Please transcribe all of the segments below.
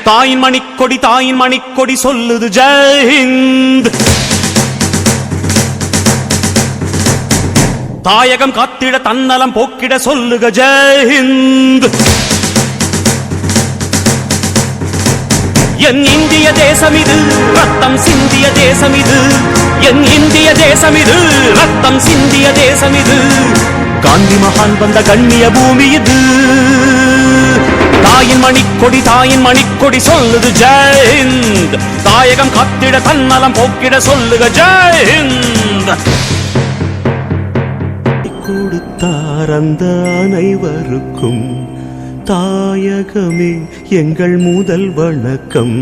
தாயின் மணிக்கொடி சொல்லுது ஜெய் ஹிந்த். தாயகம் காத்திட தன்னலம் போக்கிட சொல்லுக ஜெய் ஹிந்த். என் இந்திய தேசம் இது ரத்தம் சிந்திய தேசம் இது, என் இந்திய தேசம் இது ரத்தம் சிந்திய தேசம் இது, காந்தி மகான் வந்த கண்ணிய பூமி இது. தாயின் மணிக்கொடி சொல்லுது ஜெய் ஹிந்த். தாயகம் காத்திட தன்னலம் போக்கிட சொல்லுக ஜெய் ஹிந்த். கொடுத்தார் அந்த அனைவருக்கும் தாயகமே எங்கள் முதல் வணக்கம்.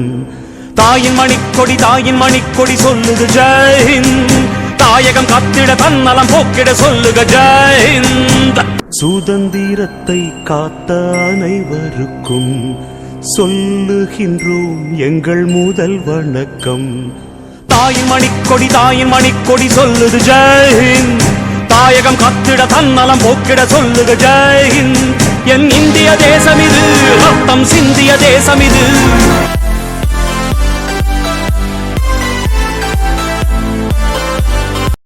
தாயின் மணிக்கொடி சொல்லுது ஜெய் ஹிந்த். தாயகம் காத்திட தன்னலம் போக்கிட சொல்லுக ஜெய் ஹிந்த். சுதந்திரத்தை காத்த அனைவருக்கும் சொல்லுகின்றோம் எங்கள் முதல் வணக்கம். தாயின் மணிக்கொடி சொல்லுது ஜெய் ஹிந்த். தாயகம் காத்திட தன்னலம் போக்கிட சொல்லுக ஜெய் ஹிந்த். என் இந்திய தேசம் இது ரத்தம் சிந்திய தேசம் இது.